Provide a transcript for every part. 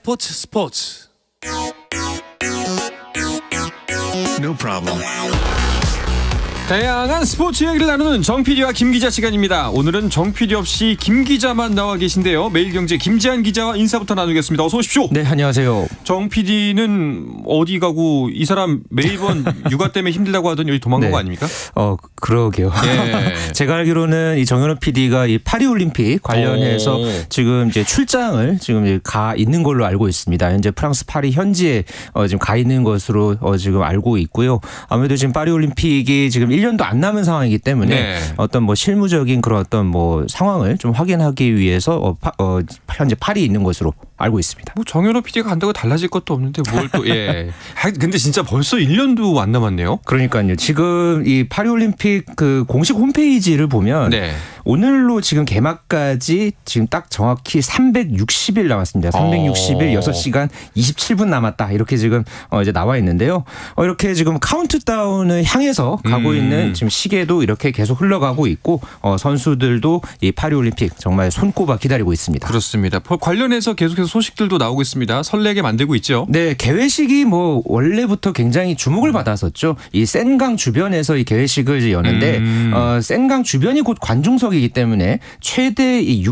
스포츠. No problem. 다양한 스포츠 이야기를 나누는 정 PD와 김 기자 시간입니다. 오늘은 정 PD 없이 김 기자만 나와 계신데요. 매일경제 김재한 기자와 인사부터 나누겠습니다. 어서 오십시오. 네, 안녕하세요. 정 PD는 어디 가고 이 사람 매번 육아 때문에 힘들다고 하더니 여기 도망간 거 아닙니까? 그러게요. 예. 제가 알기로는 이 정현호 PD가 이 파리올림픽 관련해서 지금 이제 출장을 지금 이제 가 있는 걸로 알고 있습니다. 현재 프랑스 파리 현지에 지금 가 있는 것으로 지금 알고 있고요. 아무래도 지금 파리올림픽이 지금 1년도 안 남은 상황이기 때문에 어떤 뭐 실무적인 그런 어떤 뭐 상황을 좀 확인하기 위해서 현재 파리에 있는 것으로 알고 있습니다. 뭐 정현호 PD가 간다고 달라질 것도 없는데 뭘 또 예. 근데 진짜 벌써 1년도 안 남았네요. 그러니까요. 지금 이 파리올림픽 그 공식 홈페이지를 보면 오늘로 지금 개막까지 지금 딱 정확히 360일 남았습니다. 360일 6시간 27분 남았다. 이렇게 지금 이제 나와 있는데요. 이렇게 지금 카운트다운을 향해서 가고 있는 지금 시계도 이렇게 계속 흘러가고 있고 선수들도 이 파리올림픽 정말 손꼽아 기다리고 있습니다. 그렇습니다. 관련해서 계속해서 소식들도 나오고 있습니다. 설레게 만들고 있죠. 네, 개회식이 뭐 원래부터 굉장히 주목을 받았었죠. 이 센강 주변에서 이 개회식을 이제 여는데 센강 주변이 곧 관중석이기 때문에 최대 이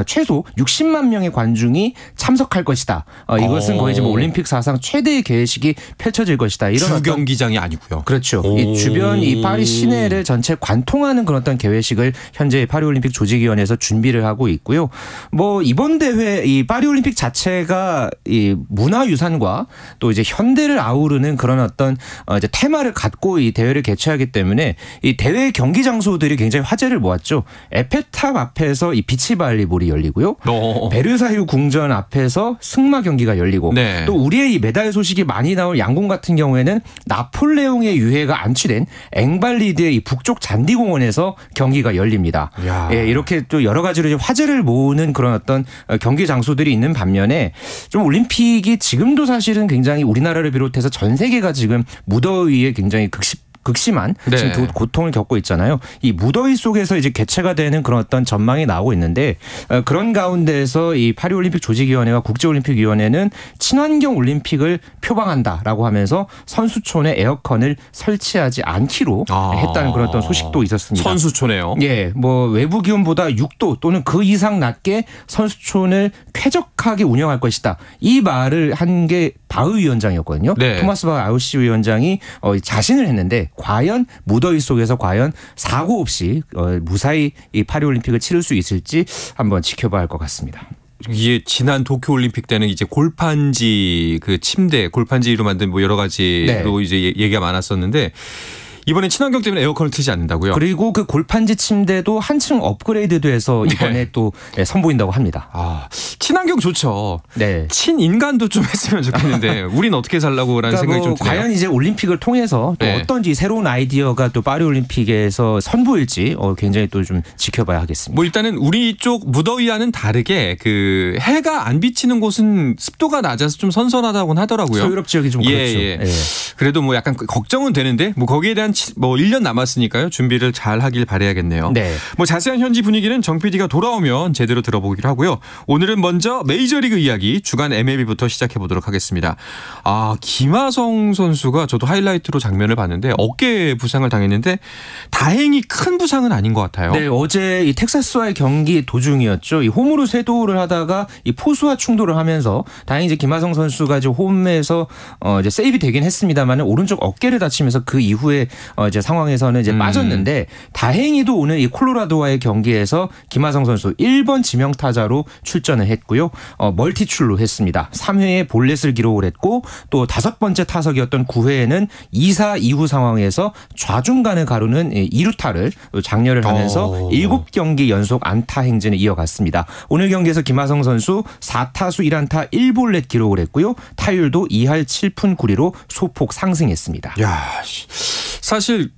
최소 60만 명의 관중이 참석할 것이다. 이것은 거의 지금 올림픽 사상 최대의 개회식이 펼쳐질 것이다. 이런 주 경기장이 아니고요. 그렇죠. 이 주변 이 파리 시내를 전체 관통하는 그런 어떤 개회식을 현재 파리올림픽 조직위원회에서 준비를 하고 있고요. 뭐 이번 대회 이 파리올림픽 자체가 이 문화유산과 또 이제 현대를 아우르는 그런 어떤 이제 테마를 갖고 이 대회를 개최하기 때문에 이 대회 경기 장소들이 굉장히 화제를 모았죠. 에펠탑 앞에서 이 비치발리볼이 열리고요. 베르사유 궁전 앞에서 승마 경기가 열리고 또 우리의 이 메달 소식이 많이 나올 양궁 같은 경우에는 나폴레옹의 유해가 안치된 앵발리드의 이 북쪽 잔디공원에서 경기가 열립니다. 예, 이렇게 또 여러 가지로 화제를 모으는 그런 어떤 경기 장소들이 있는 반면에 좀 올림픽이 지금도 사실은 굉장히 우리나라를 비롯해서 전 세계가 지금 무더위에 굉장히 극심한 지금 고통을 겪고 있잖아요. 이 무더위 속에서 이제 개최가 되는 그런 어떤 전망이 나오고 있는데 그런 가운데서 이 파리올림픽 조직위원회와 국제올림픽위원회는 친환경 올림픽을 표방한다라고 하면서 선수촌에 에어컨을 설치하지 않기로 했다는 그런 어떤 소식도 있었습니다. 선수촌에요? 예, 뭐 외부 기온보다 6도 또는 그 이상 낮게 선수촌을 쾌적하게 운영할 것이다. 이 말을 한 게 바흐 위원장이었거든요. 토마스 바흐 아우시 위원장이 자신을 했는데 과연 무더위 속에서 과연 사고 없이 무사히 이 파리올림픽을 치를 수 있을지 한번 지켜봐야 할 것 같습니다. 이게 지난 도쿄올림픽 때는 이제 골판지 그 침대 골판지로 만든 뭐 여러 가지로 이제 얘기가 많았었는데 이번에 친환경 때문에 에어컨을 트지 않는다고요? 그리고 그 골판지 침대도 한층 업그레이드돼서 이번에 또 선보인다고 합니다. 친환경 좋죠. 친인간도 좀 했으면 좋겠는데 우리는 어떻게 살라고라는 생각이 좀 드네요. 과연 이제 올림픽을 통해서 또 어떤지 새로운 아이디어가 또 파리올림픽에서 선보일지 굉장히 또 좀 지켜봐야 하겠습니다. 뭐 일단은 우리 쪽 무더위와는 다르게 그 해가 안 비치는 곳은 습도가 낮아서 좀 선선하다고는 하더라고요. 서유럽 지역이 좀 그렇죠. 그래도 뭐 약간 걱정은 되는데 뭐 거기에 대한 뭐 1년 남았으니까요. 준비를 잘 하길 바라야겠네요. 뭐 자세한 현지 분위기는 정 PD가 돌아오면 제대로 들어보기로 하고요. 오늘은 먼저 메이저리그 이야기 주간 MLB부터 시작해 보도록 하겠습니다. 김하성 선수가 저도 하이라이트로 장면을 봤는데 어깨 부상을 당했는데 다행히 큰 부상은 아닌 것 같아요. 네, 어제 이 텍사스와의 경기 도중이었죠. 이 홈으로 쇄도를 하다가 이 포수와 충돌을 하면서 다행히 이제 김하성 선수가 이제 홈에서 이제 세이브 되긴 했습니다만 오른쪽 어깨를 다치면서 그 이후에 이제 상황에서는 이제 빠졌는데 다행히도 오늘 이 콜로라도와의 경기에서 김하성 선수 1번 지명 타자로 출전을 했고요. 멀티출루 했습니다. 3회에 볼넷을 기록을 했고 또 5번째 타석이었던 9회에는 2사 2후 상황에서 좌중간을 가르는 2루타를 장렬을 하면서 7경기 연속 안타 행진을 이어갔습니다. 오늘 경기에서 김하성 선수 4타수 1안타 1볼넷 기록을 했고요. 타율도 2할 7푼 9리로 소폭 상승했습니다. 사실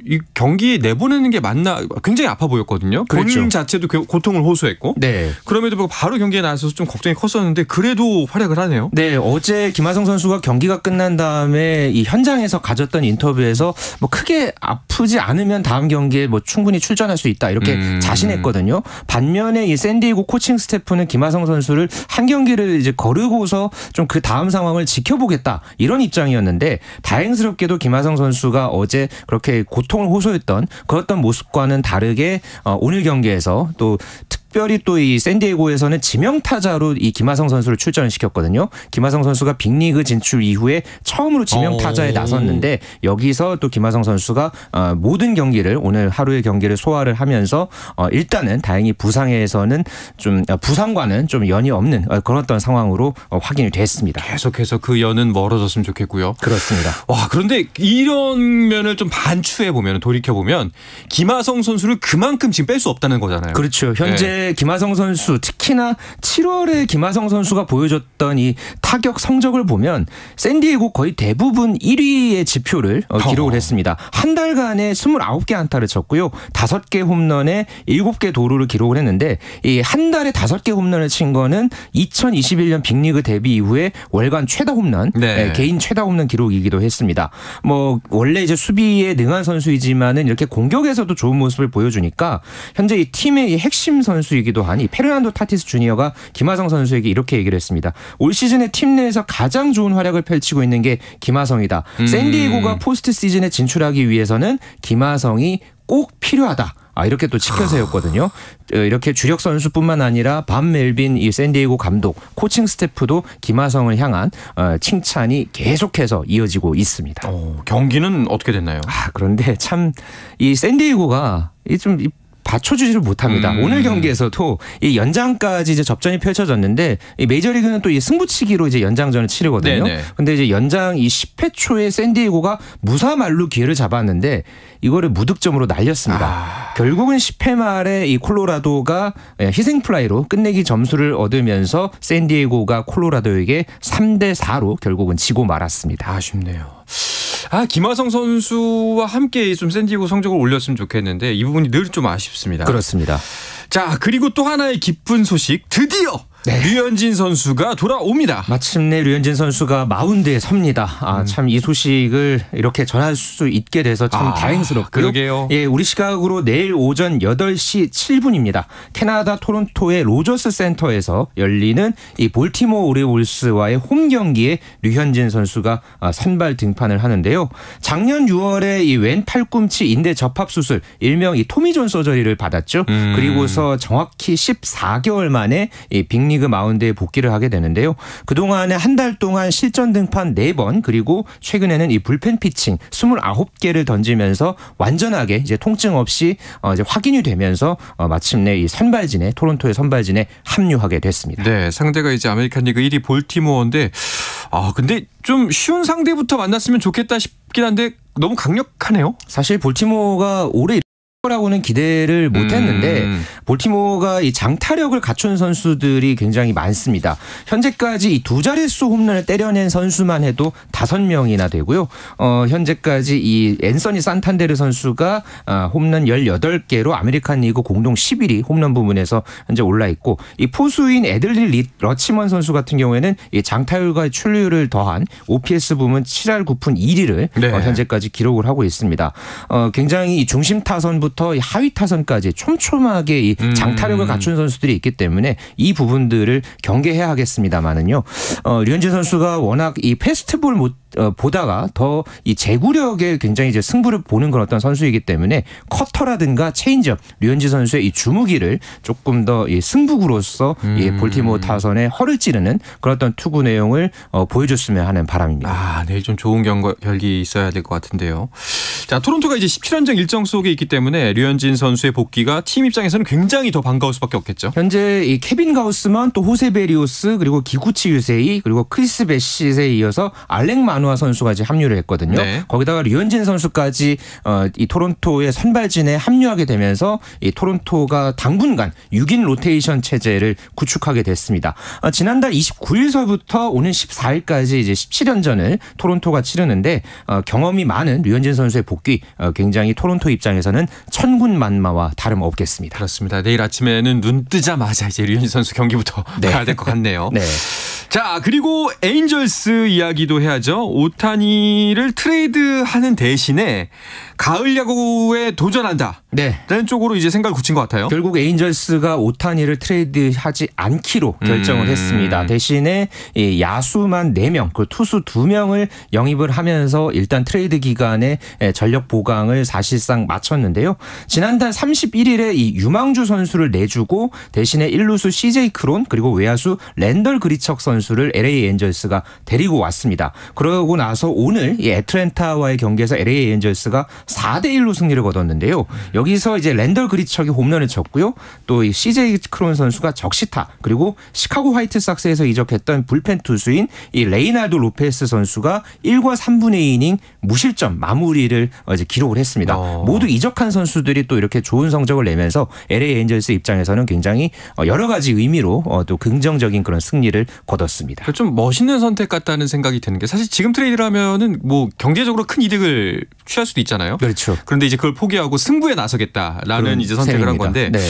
이 경기 내보내는 게 맞나 굉장히 아파 보였거든요. 그렇죠. 본인 자체도 고통을 호소했고 네. 그럼에도 불구하고 바로 경기에 나서서 좀 걱정이 컸었는데 그래도 활약을 하네요. 네, 어제 김하성 선수가 경기가 끝난 다음에 이 현장에서 가졌던 인터뷰에서 뭐 크게 아프지 않으면 다음 경기에 뭐 충분히 출전할 수 있다 이렇게 자신했거든요. 반면에 이 샌디에고 코칭 스태프는 김하성 선수를 한 경기를 이제 거르고서 좀 그 다음 상황을 지켜보겠다 이런 입장이었는데 다행스럽게도 김하성 선수가 어제 그렇게 고통을 호소했던 그랬던 모습과는 다르게 오늘 경기에서 또 특별히 또 이 샌디에고에서는 지명타자로 이 김하성 선수를 출전시켰거든요. 김하성 선수가 빅리그 진출 이후에 처음으로 지명타자에 나섰는데 여기서 또 김하성 선수가 모든 경기를 오늘 하루의 경기를 소화를 하면서 일단은 다행히 부상에서는 좀 부상과는 좀 연이 없는 그런 어떤 상황으로 확인이 됐습니다. 계속해서 그 연은 멀어졌으면 좋겠고요. 그렇습니다. 와, 그런데 이런 면을 좀 반추해 보면 돌이켜 보면 김하성 선수를 그만큼 지금 뺄 수 없다는 거잖아요. 그렇죠. 현재 김하성 선수 특히나 7월에 김하성 선수가 보여줬던 이 타격 성적을 보면 샌디에고 거의 대부분 1위의 지표를 기록을 했습니다. 한 달간에 29개 안타를 쳤고요. 5개 홈런에 7개 도루를 기록을 했는데 이 한 달에 5개 홈런을 친 거는 2021년 빅리그 데뷔 이후에 월간 최다 홈런, 개인 최다 홈런 기록이기도 했습니다. 뭐 원래 이제 수비에 능한 선수이지만은 이렇게 공격에서도 좋은 모습을 보여주니까 현재 이 팀의 이 핵심 선수이기도 한 이 페르난도 타티스 주니어가 김하성 선수에게 이렇게 얘기를 했습니다. 올 시즌에 팀 내에서 가장 좋은 활약을 펼치고 있는 게 김하성이다. 샌디에고가 포스트 시즌에 진출하기 위해서는 김하성이 꼭 필요하다. 이렇게 또 치켜 세웠거든요. 이렇게 주력 선수뿐만 아니라 반 멜빈 이 샌디에고 감독, 코칭 스태프도 김하성을 향한 칭찬이 계속해서 이어지고 있습니다. 경기는 어떻게 됐나요? 그런데 참 이 샌디에고가 좀 받쳐주지를 못합니다. 오늘 경기에서도 이 연장까지 이제 접전이 펼쳐졌는데 이 메이저리그는 또 이 승부치기로 이제 연장전을 치르거든요. 근데 이제 연장 이 10회 초에 샌디에고가 무사말로 기회를 잡았는데 이거를 무득점으로 날렸습니다. 결국은 10회 말에 이 콜로라도가 희생플라이로 끝내기 점수를 얻으면서 샌디에고가 콜로라도에게 3대4로 결국은 지고 말았습니다. 아쉽네요. 김하성 선수와 함께 좀 샌디에고 성적을 올렸으면 좋겠는데 이 부분이 늘 좀 아쉽습니다. 그렇습니다. 자, 그리고 또 하나의 기쁜 소식, 드디어 류현진 선수가 돌아옵니다. 마침내 류현진 선수가 마운드에 섭니다. 참 이 소식을 이렇게 전할 수 있게 돼서 참 다행스럽고요. 그러게요. 예, 우리 시각으로 내일 오전 8시 7분입니다. 캐나다 토론토의 로저스 센터에서 열리는 이 볼티모어 오리올스와의 홈 경기에 류현진 선수가 선발 등판을 하는데요. 작년 6월에 이 왼 팔꿈치 인대 접합 수술, 일명 이 토미존 서저리를 받았죠. 그리고서 정확히 14개월 만에 이 빅리그 마운드에 복귀를 하게 되는데요. 그동안에 한 달 동안 실전 등판 4번 그리고 최근에는 이 불펜 피칭 29개를 던지면서 완전하게 이제 통증 없이 이제 확인이 되면서 마침내 이 선발진에 토론토의 선발진에 합류하게 됐습니다. 네, 상대가 이제 아메리칸 리그 1위 볼티모어인데 근데 좀 쉬운 상대부터 만났으면 좋겠다 싶긴 한데 너무 강력하네요. 사실 볼티모어가 올해 라고는 기대를 못했는데 볼티모어가 이 장타력을 갖춘 선수들이 굉장히 많습니다. 현재까지 이 두 자릿수 홈런을 때려낸 선수만 해도 5명이나 되고요. 현재까지 이 앤서니 산탄데르 선수가 홈런 18개로 아메리칸 리그 공동 11위 홈런 부문에서 현재 올라 있고 이 포수인 애들리 러치먼 선수 같은 경우에는 이 장타율과 출루율을 더한 OPS 부문 7할 9푼 1위를 현재까지 기록을 하고 있습니다. 굉장히 이 중심 타선부터 이 하위 타선까지 촘촘하게 이 장타력을 갖춘 선수들이 있기 때문에 이 부분들을 경계해야 하겠습니다만은요. 류현진 선수가 워낙 이 패스트볼 보다가 더 이 제구력에 굉장히 이제 승부를 보는 그런 어떤 선수이기 때문에 커터라든가 체인지업 류현진 선수의 이 주무기를 조금 더 이 승부구로서 이 볼티모어 타선에 허를 찌르는 그런 어떤 투구 내용을 보여줬으면 하는 바람입니다. 내일 좀 좋은 경기 있어야 될 것 같은데요. 자, 토론토가 이제 17연장 일정 속에 있기 때문에 류현진 선수의 복귀가 팀 입장에서는 굉장히 더 반가울 수밖에 없겠죠. 현재 이 케빈 가우스만 또 호세 베리오스 그리고 기구치 유세이 그리고 크리스 베시에 이어서 알렉 마누 마누아 선수가 이제 합류를 했거든요. 네. 거기다가 류현진 선수까지 이 토론토의 선발진에 합류하게 되면서 이 토론토가 당분간 6인 로테이션 체제를 구축하게 됐습니다. 지난달 29일서부터 오는 14일까지 이제 17연전을 토론토가 치르는데 경험이 많은 류현진 선수의 복귀 굉장히 토론토 입장에서는 천군만마와 다름없겠습니다. 그렇습니다. 내일 아침에는 눈 뜨자마자 이제 류현진 선수 경기부터 가야 될 것 같네요. 네. 자, 그리고 에인절스 이야기도 해야죠. 오타니를 트레이드하는 대신에 가을 야구에 도전한다. 네. 라는 쪽으로 이제 생각을 굳힌 것 같아요. 결국 에인절스가 오타니를 트레이드하지 않기로 결정을 했습니다. 대신에 이 야수만 4명, 그 투수 2명을 영입을 하면서 일단 트레이드 기간에 전력 보강을 사실상 마쳤는데요. 지난달 31일에 이 유망주 선수를 내주고 대신에 1루수 CJ 크론 그리고 외야수 랜덜 그리척 선수를 LA 에인절스가 데리고 왔습니다. 그러고 나서 오늘 이 애틀랜타와의 경기에서 LA 에인절스가 4대1로 승리를 거뒀는데요. 여기서 이제 랜덜 그리척이 홈런을 쳤고요. 또 이 CJ 크론 선수가 적시타 그리고 시카고 화이트삭스에서 이적했던 불펜 투수인 이 레이날도 로페스 선수가 1과 3분의 2이닝 무실점 마무리를 이제 기록을 했습니다. 모두 이적한 선수들이 또 이렇게 좋은 성적을 내면서 LA 에인절스 입장에서는 굉장히 여러 가지 의미로 또 긍정적인 그런 승리를 거뒀습니다. 좀 멋있는 선택 같다는 생각이 드는 게 사실 지금 트레이드를 하면은 뭐 경제적으로 큰 이득을 취할 수도 있잖아요. 그렇죠. 그런데 이제 그걸 포기하고 승부에 나서겠다라는 이제 선택을 한 건데 네.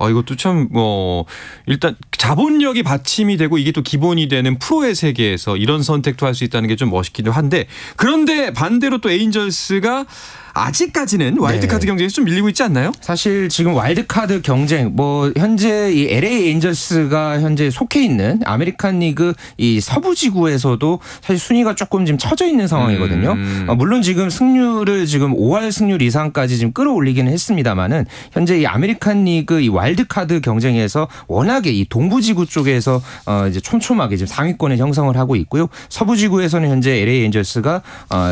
이것도 참 뭐 일단 자본력이 받침이 되고 이게 또 기본이 되는 프로의 세계에서 이런 선택도 할 수 있다는 게 좀 멋있기도 한데 그런데 반대로 또 에인절스가 아직까지는 와일드카드 경쟁에서 좀 밀리고 있지 않나요? 사실 지금 와일드카드 경쟁 뭐 현재 이 LA 에인절스가 현재 속해 있는 아메리칸 리그 이 서부 지구에서도 사실 순위가 조금 지금 처져 있는 상황이거든요. 물론 지금 승률을 지금 5할 승률 이상까지 지금 끌어올리기는 했습니다만은 현재 이 아메리칸 리그 이 와일드카드 경쟁에서 워낙에 이 동부 지구 쪽에서 이제 촘촘하게 지금 상위권을 형성을 하고 있고요. 서부 지구에서는 현재 LA 에인절스가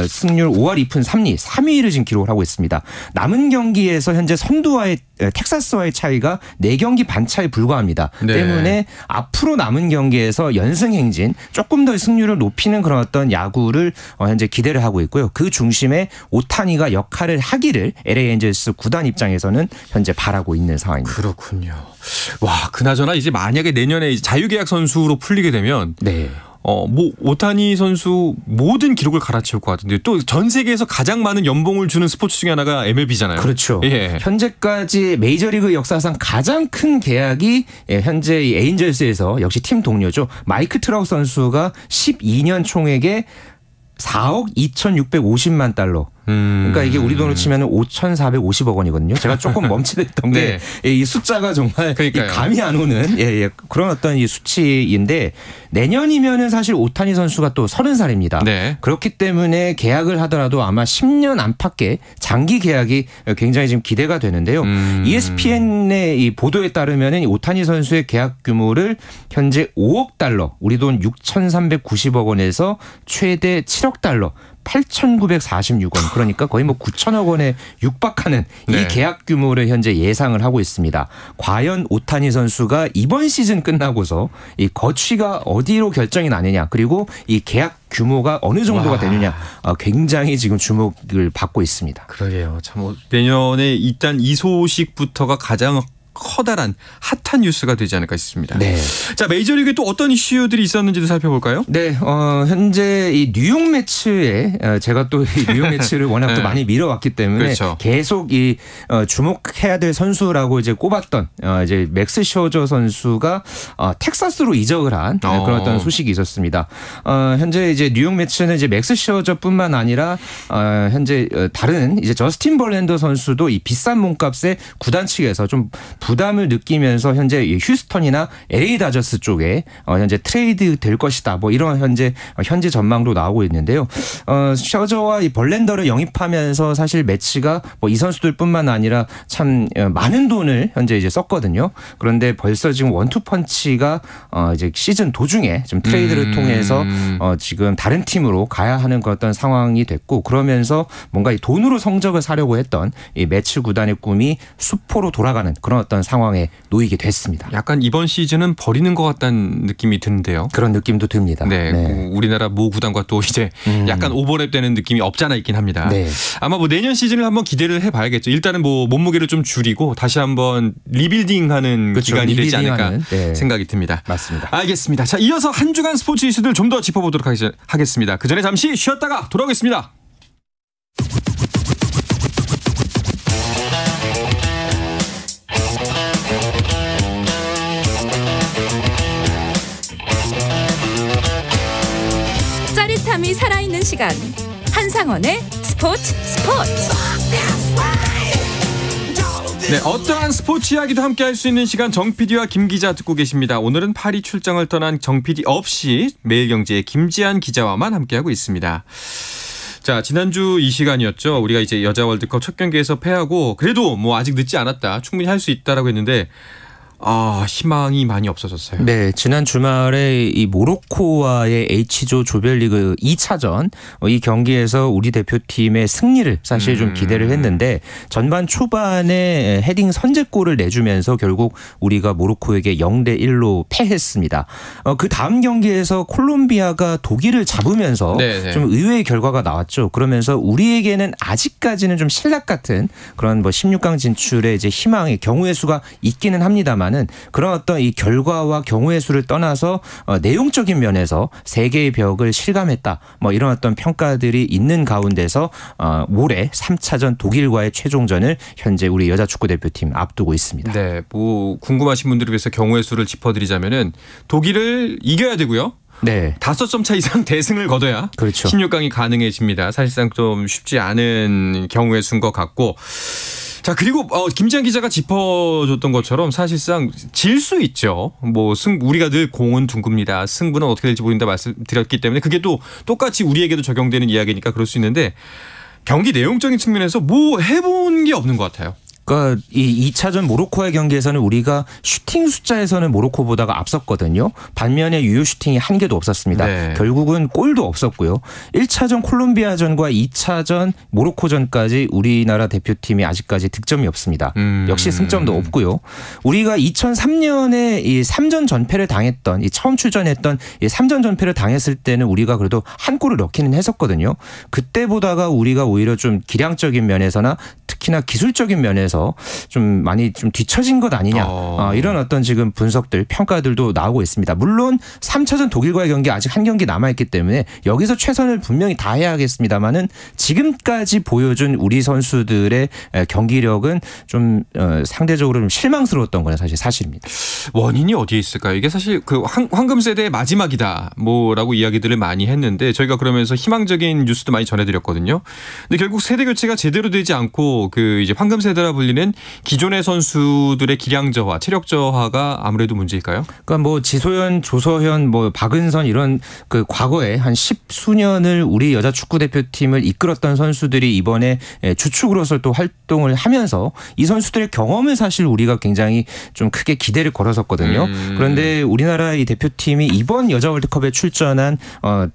승률 5할 2푼 3리 3위를 지금 기록을 하고 있습니다. 남은 경기에서 현재 선두와의 텍사스와의 차이가 4경기 반 차에 불과합니다. 네. 때문에 앞으로 남은 경기에서 연승 행진 조금 더 승률을 높이는 그런 어떤 야구를 현재 기대를 하고 있고요. 그 중심에 오타니가 역할을 하기를 LA 에인절스 구단 입장에서는 현재 바라고 있는 상황입니다. 그렇군요. 와, 그나저나 이제 만약에 내년에 자유계약 선수로 풀리게 되면 네. 뭐 오타니 선수 모든 기록을 갈아치울 것 같은데 또 전 세계에서 가장 많은 연봉을 주는 스포츠 중에 하나가 MLB잖아요. 그렇죠. 예. 현재까지 메이저리그 역사상 가장 큰 계약이 현재 이 에인절스에서 역시 팀 동료죠. 마이크 트라우트 선수가 12년 총액에 4억 2,650만 달러. 그러니까 이게 우리 돈으로 치면 5,450억 원이거든요. 제가 조금 멈칫했던 게 이 숫자가 정말 감이 안 오는 그런 어떤 이 수치인데 내년이면은 사실 오타니 선수가 또 30살입니다. 네. 그렇기 때문에 계약을 하더라도 아마 10년 안팎의 장기 계약이 굉장히 지금 기대가 되는데요. ESPN의 이 보도에 따르면은 오타니 선수의 계약 규모를 현재 5억 달러, 우리 돈 6,390억 원에서 최대 7억 달러. 8,946원 그러니까 거의 뭐 9천억 원에 육박하는 이 계약 규모를 현재 예상을 하고 있습니다. 과연 오타니 선수가 이번 시즌 끝나고서 이 거취가 어디로 결정이 나느냐 그리고 이 계약 규모가 어느 정도가 되느냐 굉장히 지금 주목을 받고 있습니다. 그러게요. 참 내년에 일단 이 소식부터가 가장 커다란 핫한 뉴스가 되지 않을까 싶습니다. 네. 자, 메이저리그에 또 어떤 이슈들이 있었는지도 살펴볼까요? 네, 현재 이 뉴욕 매치에 제가 또 이 뉴욕 매치를 워낙 또 많이 밀어왔기 때문에 그렇죠. 계속 이 주목해야 될 선수라고 이제 꼽았던 이제 맥스 셔저 선수가 텍사스로 이적을 한 그런 어떤 소식이 있었습니다. 현재 이제 뉴욕 매치는 이제 맥스 셔저뿐만 아니라 현재 다른 이제 저스틴 벌랜더 선수도 이 비싼 몸값에 구단 측에서 좀 부담을 느끼면서 현재 휴스턴이나 LA 다저스 쪽에 현재 트레이드 될 것이다. 뭐 이런 현재 전망도 나오고 있는데요. 셔저와 이 벌랜더를 영입하면서 사실 매치가 뭐 이 선수들뿐만 아니라 참 많은 돈을 현재 이제 썼거든요. 그런데 벌써 지금 원투펀치가 이제 시즌 도중에 좀 트레이드를 통해서 지금 다른 팀으로 가야 하는 어떤 상황이 됐고 그러면서 뭔가 이 돈으로 성적을 사려고 했던 이 매치 구단의 꿈이 수포로 돌아가는 그런 어떤 어떤 상황에 놓이게 됐습니다. 약간 이번 시즌은 버리는 것 같다는 느낌이 드는데요. 그런 느낌도 듭니다. 네, 네. 우리나라 모 구단과 또 이제 약간 오버랩되는 느낌이 없잖아 있긴 합니다. 네. 아마 뭐 내년 시즌을 한번 기대를 해봐야겠죠. 일단은 뭐 몸무게를 좀 줄이고 다시 한번 리빌딩하는 그렇죠. 기간이 되지 않을까 네. 생각이 듭니다. 맞습니다. 알겠습니다. 자, 이어서 한 주간 스포츠 이슈들 좀 더 짚어보도록 하겠습니다. 그 전에 잠시 쉬었다가 돌아오겠습니다. 짜릿함이 살아있는 시간. 한상원의 스포츠. 네, 어떠한 스포츠 이야기도 함께 할 수 있는 시간 정 PD와 김 기자 듣고 계십니다. 오늘은 파리 출장을 떠난 정 PD 없이 매일경제의 김지한 기자와만 함께하고 있습니다. 자, 지난주 이 시간이었죠. 우리가 이제 여자 월드컵 첫 경기에서 패하고 그래도 뭐 아직 늦지 않았다. 충분히 할 수 있다라고 했는데 희망이 많이 없어졌어요. 네, 지난 주말에 이 모로코와의 H조 조별리그 2차전 이 경기에서 우리 대표팀의 승리를 사실 좀 기대를 했는데 전반 초반에 헤딩 선제골을 내주면서 결국 우리가 모로코에게 0대1로 패했습니다. 그 다음 경기에서 콜롬비아가 독일을 잡으면서 네네. 좀 의외의 결과가 나왔죠. 그러면서 우리에게는 아직까지는 좀 신락 같은 그런 뭐 16강 진출의 이제 희망의 경우의 수가 있기는 합니다만. 그런 어떤 이 결과와 경우의 수를 떠나서 내용적인 면에서 세계의 벽을 실감했다. 뭐 이런 어떤 평가들이 있는 가운데서 모레 3차전 독일과의 최종전을 현재 우리 여자 축구 대표팀 앞두고 있습니다. 네, 뭐 궁금하신 분들을 위해서 경우의 수를 짚어드리자면은 독일을 이겨야 되고요. 네. 5점 차 이상 대승을 거둬야 그렇죠. 16강이 가능해집니다. 사실상 좀 쉽지 않은 경우의 수인 것 같고. 자, 그리고 김지한 기자가 짚어줬던 것처럼 사실상 질 수 있죠. 뭐 우리가 늘 공은 둥굽니다. 승부는 어떻게 될지 모른다 말씀드렸기 때문에 그게 또 똑같이 우리에게도 적용되는 이야기니까 그럴 수 있는데 경기 내용적인 측면에서 뭐 해본 게 없는 것 같아요. 그러니까 이 2차전 모로코의 경기에서는 우리가 슈팅 숫자에서는 모로코보다가 앞섰거든요. 반면에 유효 슈팅이 한 개도 없었습니다. 네. 결국은 골도 없었고요. 1차전 콜롬비아전과 2차전 모로코전까지 우리나라 대표팀이 아직까지 득점이 없습니다. 역시 승점도 없고요. 우리가 2003년에 이 3전 전패를 당했던 이 처음 출전했던 이 3전 전패를 당했을 때는 우리가 그래도 한 골을 넣기는 했었거든요. 그때보다가 우리가 오히려 좀 기량적인 면에서나 특히나 기술적인 면에서 좀 많이 좀 뒤처진 것 아니냐 이런 어떤 지금 분석들 평가들도 나오고 있습니다. 물론 3차전 독일과의 경기 아직 한 경기 남아있기 때문에 여기서 최선을 분명히 다해야겠습니다만은 지금까지 보여준 우리 선수들의 경기력은 좀 상대적으로 좀 실망스러웠던 건 사실입니다. 원인이 어디에 있을까요? 이게 사실 그 황금 세대의 마지막이다 뭐라고 이야기들을 많이 했는데 저희가 그러면서 희망적인 뉴스도 많이 전해드렸거든요. 근데 결국 세대 교체가 제대로 되지 않고 그 이제 황금 세대라 불리는 기존의 선수들의 기량 저하, 체력 저하가 아무래도 문제일까요? 그러니까 뭐 지소연, 조서현, 뭐 박은선 이런 그 과거에 한 10수년을 우리 여자 축구 대표팀을 이끌었던 선수들이 이번에 주축으로서 또 활동을 하면서 이 선수들의 경험을 사실 우리가 굉장히 좀 크게 기대를 걸었었거든요. 그런데 우리나라 이 대표팀이 이번 여자 월드컵에 출전한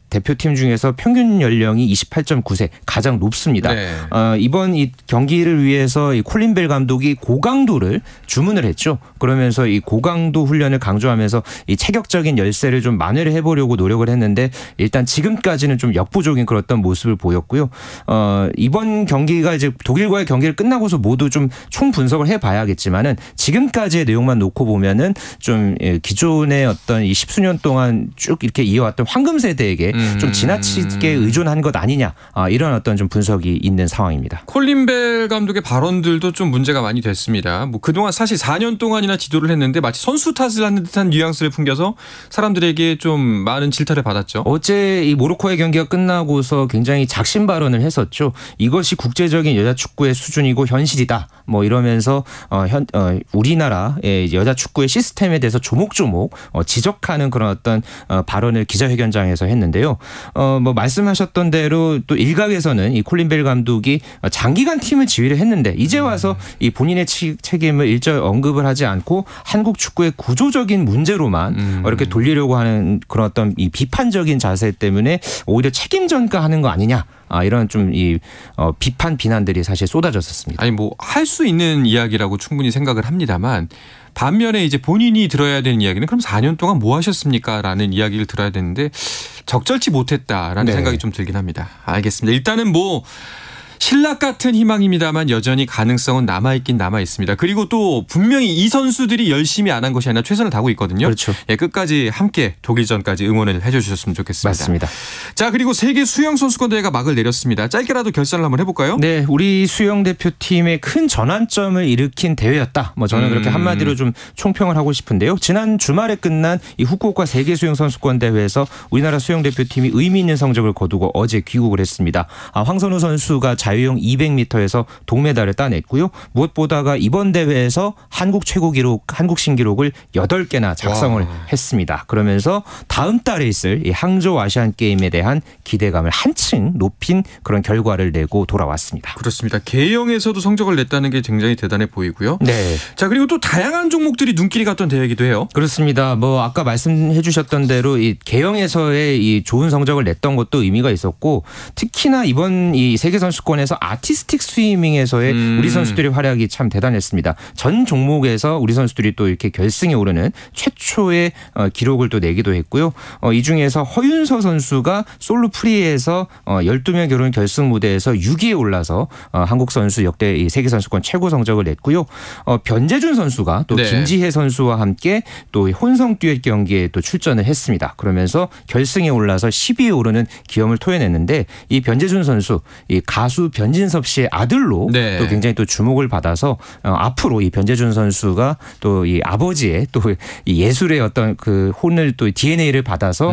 대표팀 중에서 평균 연령이 28.9세 가장 높습니다. 네. 이번 이 경기를 위해서 이 콜린벨 감독이 고강도를 주문을 했죠. 그러면서 이 고강도 훈련을 강조하면서 이 체격적인 열세를 좀 만회를 해보려고 노력을 했는데 일단 지금까지는 좀 역부족인 그런 모습을 보였고요. 이번 경기가 이제 독일과의 경기를 끝나고서 모두 좀 총 분석을 해봐야겠지만은 지금까지의 내용만 놓고 보면은 좀 기존의 어떤 이 10수년 동안 쭉 이렇게 이어왔던 황금 세대에게 좀 지나치게 의존한 것 아니냐 이런 어떤 좀 분석이 있는 상황입니다. 콜린벨 감독의 발언들도 좀 문제가 많이 됐습니다. 뭐 그동안 사실 4년 동안이나 지도를 했는데 마치 선수 탓을 하는 듯한 뉘앙스를 풍겨서 사람들에게 좀 많은 질타를 받았죠. 어제 이 모로코의 경기가 끝나고서 굉장히 작심 발언을 했었죠. 이것이 국제적인 여자 축구의 수준이고 현실이다. 뭐 이러면서 우리나라의 여자 축구의 시스템에 대해서 조목조목 지적하는 그런 어떤 발언을 기자회견장에서 했는데요. 뭐 말씀하셨던 대로 또 일각에서는 이 콜린벨 감독이 장기간 팀을 지휘를 했는데 이제 와서 이 본인의 책임을 일절 언급을 하지 않고 한국 축구의 구조적인 문제로만 이렇게 돌리려고 하는 그런 어떤 이 비판적인 자세 때문에 오히려 책임 전가하는 거 아니냐. 이런 좀 이 비판 비난들이 사실 쏟아졌었습니다. 아니 뭐 할 수 있는 이야기라고 충분히 생각을 합니다만 반면에 이제 본인이 들어야 되는 이야기는 그럼 4년 동안 뭐 하셨습니까? 라는 이야기를 들어야 되는데 적절치 못했다라는 네. 생각이 좀 들긴 합니다. 알겠습니다. 일단은 뭐 신락 같은 희망입니다만 여전히 가능성은 남아있긴 남아있습니다. 그리고 또 분명히 이 선수들이 열심히 안 한 것이 아니라 최선을 다하고 있거든요. 그렇죠. 예, 끝까지 함께 독일전까지 응원을 해주셨으면 좋겠습니다. 맞습니다. 자, 그리고 세계 수영 선수권 대회가 막을 내렸습니다. 짧게라도 결산을 한번 해볼까요? 네, 우리 수영 대표팀의 큰 전환점을 일으킨 대회였다. 뭐 저는 그렇게 한마디로 좀 총평을 하고 싶은데요. 지난 주말에 끝난 이 후쿠오카 세계 수영 선수권 대회에서 우리나라 수영 대표팀이 의미 있는 성적을 거두고 어제 귀국을 했습니다. 황선우 선수가 자유형 200m에서 동메달을 따냈고요. 무엇보다가 이번 대회에서 한국 최고 기록, 한국 신기록을 8개나 작성을 했습니다. 그러면서 다음 달에 있을 이 항저우 아시안 게임에 대한 기대감을 한층 높인 그런 결과를 내고 돌아왔습니다. 그렇습니다. 개영에서도 성적을 냈다는 게 굉장히 대단해 보이고요. 네. 자, 그리고 또 다양한 종목들이 눈길이 갔던 대회이기도 해요. 그렇습니다. 뭐 아까 말씀해 주셨던 대로 이 개영에서의 이 좋은 성적을 냈던 것도 의미가 있었고 특히나 이번 이 세계 선수권에서 아티스틱 스위밍에서의 우리 선수들의 활약이 참 대단했습니다. 전 종목에서 우리 선수들이 또 이렇게 결승에 오르는 최초의 기록을 또 내기도 했고요. 이 중에서 허윤서 선수가 솔로 프리에서 12명 결혼 결승 무대에서 6위에 올라서 한국 선수 역대 이 세계 선수권 최고 성적을 냈고요. 변재준 선수가 또 네. 김지혜 선수와 함께 또 혼성 듀엣 경기에 또 출전을 했습니다. 그러면서 결승에 올라서 10위에 오르는 기염을 토해냈는데 이 변재준 선수 이 가수 변진섭 씨의 아들로 네. 또 굉장히 또 주목을 받아서 앞으로 이 변재준 선수가 또 이 아버지의 또 이 예술의 어떤 그 혼을 또 DNA를 받아서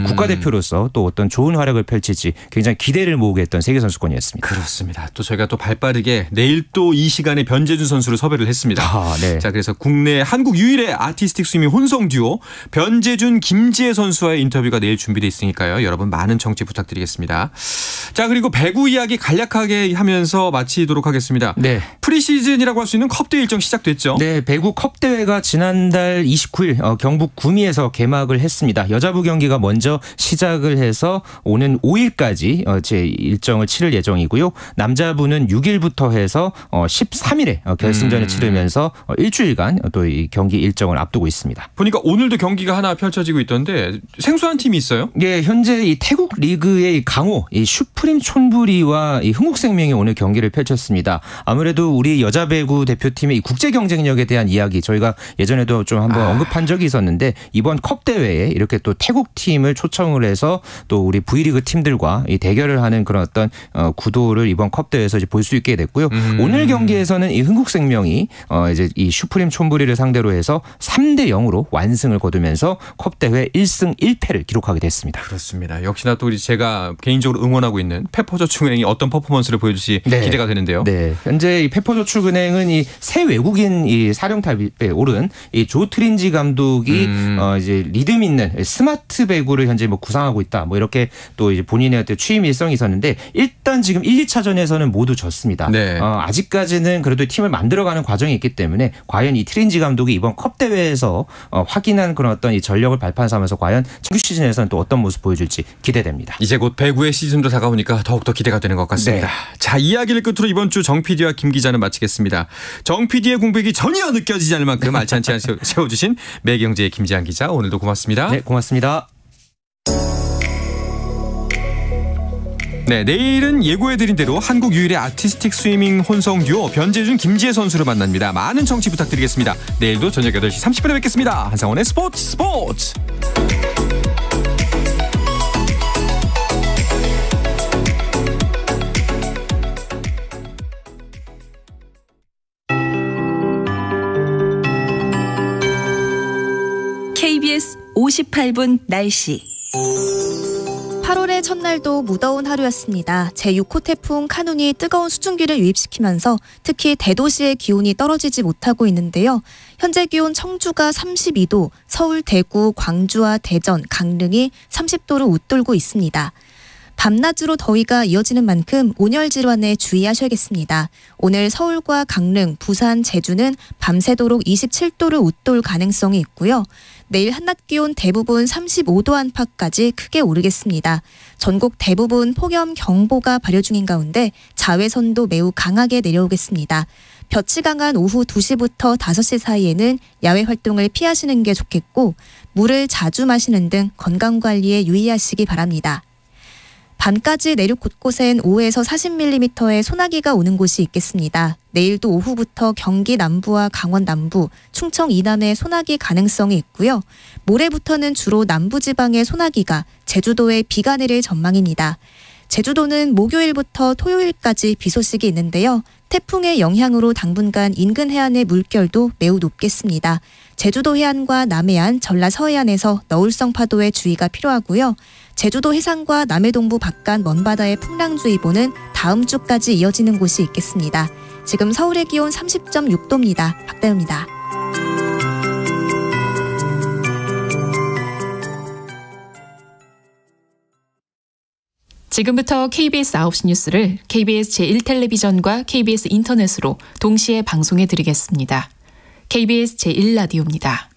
국가대표로서 또 어떤 좋은 활약을 펼칠지 굉장히 기대를 모으게 했던 세계선수권이었습니다. 그렇습니다. 또 저희가 또 발빠르게 내일 또 이 시간에 변재준 선수를 섭외를 했습니다. 네. 자, 그래서 국내 한국 유일의 아티스틱 스위밍 혼성 듀오 변재준 김지혜 선수와의 인터뷰가 내일 준비되어 있으니까요. 여러분 많은 청취 부탁드리겠습니다. 자, 그리고 배구 이야기 간략하게 하면서 마치도록 하겠습니다. 네. 프리시즌이라고 할 수 있는 컵대회 일정 시작됐죠? 네, 배구 컵대회가 지난달 29일 경북 구미에서 개막을 했습니다. 여자부 경기가 먼저 시작을 해서 오는 5일까지 제 일정을 치를 예정이고요. 남자부는 6일부터 해서 13일에 결승전을 치르면서 일주일간 또 이 경기 일정을 앞두고 있습니다. 보니까 오늘도 경기가 하나 펼쳐지고 있던데 생소한 팀이 있어요? 네, 현재 이 태국 리그의 강호 이 슈프림 촌부리와 이 흥국생명이 오늘 경기를 펼쳤습니다. 아무래도 우리 여자 배구 대표팀의 이 국제 경쟁력에 대한 이야기 저희가 예전에도 좀 한번 언급한 적이 있었는데 이번 컵 대회에 이렇게 또 태국 팀을 초청을 해서 또 우리 V리그 팀들과 이 대결을 하는 그런 어떤 구도를 이번 컵 대회에서 볼 수 있게 됐고요. 오늘 경기에서는 이 흥국생명이 이제 이 슈프림 촌부리를 상대로 해서 3대 0으로 완승을 거두면서 컵 대회 1승 1패를 기록하게 됐습니다. 그렇습니다. 역시나 또 우리 제가 개인적으로 응원하고 있는 페퍼저축은행이 어떤 퍼포먼스를 보여줄지 기대가 되는데요. 네, 현재 이 페퍼저축은행은 이 새 외국인 이 사령탑에 오른 이 조 트린지 감독이 이제 리듬 있는 스마트 배구를 현재 뭐 구상하고 있다. 뭐 이렇게 또 이제 본인의 취임 일성이 있었는데 일단 지금 1, 2차전에서는 모두 졌습니다. 네. 아직까지는 그래도 팀을 만들어가는 과정이 있기 때문에 과연 이 트린지 감독이 이번 컵 대회에서 확인한 그런 어떤 이 전력을 발판 삼아서 과연 정규 시즌에서는 또 어떤 모습 보여줄지 기대됩니다. 이제 곧 배구의 시즌도 다가오니까 더욱더 기대가 되는 것 같습니다. 네. 자, 이야기를 끝으로 이번 주 정 PD와 김 기자는 마치겠습니다. 정 PD의 공백이 전혀 느껴지지 않을 만큼 알찬치 세워주신 매경제의 김지한 기자 오늘도 고맙습니다. 네, 고맙습니다. 네, 내일은 예고해드린 대로 한국 유일의 아티스틱 스위밍 혼성 듀오 변재준 김지혜 선수를 만납니다. 많은 청취 부탁드리겠습니다. 내일도 저녁 8시 30분에 뵙겠습니다. 한상원의 스포츠. KBS 58분 날씨. 8월의 첫날도 무더운 하루였습니다. 제6호 태풍 카눈이 뜨거운 수증기를 유입시키면서 특히 대도시의 기온이 떨어지지 못하고 있는데요. 현재 기온 청주가 32도, 서울, 대구, 광주와 대전, 강릉이 30도를 웃돌고 있습니다. 밤낮으로 더위가 이어지는 만큼 온열 질환에 주의하셔야겠습니다. 오늘 서울과 강릉, 부산, 제주는 밤새도록 27도를 웃돌 가능성이 있고요. 내일 한낮 기온 대부분 35도 안팎까지 크게 오르겠습니다. 전국 대부분 폭염 경보가 발효 중인 가운데 자외선도 매우 강하게 내려오겠습니다. 볕이 강한 오후 2시부터 5시 사이에는 야외 활동을 피하시는 게 좋겠고 물을 자주 마시는 등 건강관리에 유의하시기 바랍니다. 밤까지 내륙 곳곳엔 5에서 40mm의 소나기가 오는 곳이 있겠습니다. 내일도 오후부터 경기 남부와 강원 남부, 충청 이남에 소나기 가능성이 있고요. 모레부터는 주로 남부지방의 소나기가 제주도에 비가 내릴 전망입니다. 제주도는 목요일부터 토요일까지 비 소식이 있는데요. 태풍의 영향으로 당분간 인근 해안의 물결도 매우 높겠습니다. 제주도 해안과 남해안, 전라 서해안에서 너울성 파도에 주의가 필요하고요. 제주도 해상과 남해동부 바깥 먼바다의 풍랑주의보는 다음 주까지 이어지는 곳이 있겠습니다. 지금 서울의 기온 30.6도입니다. 박다유입니다. 지금부터 KBS 9시 뉴스를 KBS 제1텔레비전과 KBS 인터넷으로 동시에 방송해 드리겠습니다. KBS 제1라디오입니다.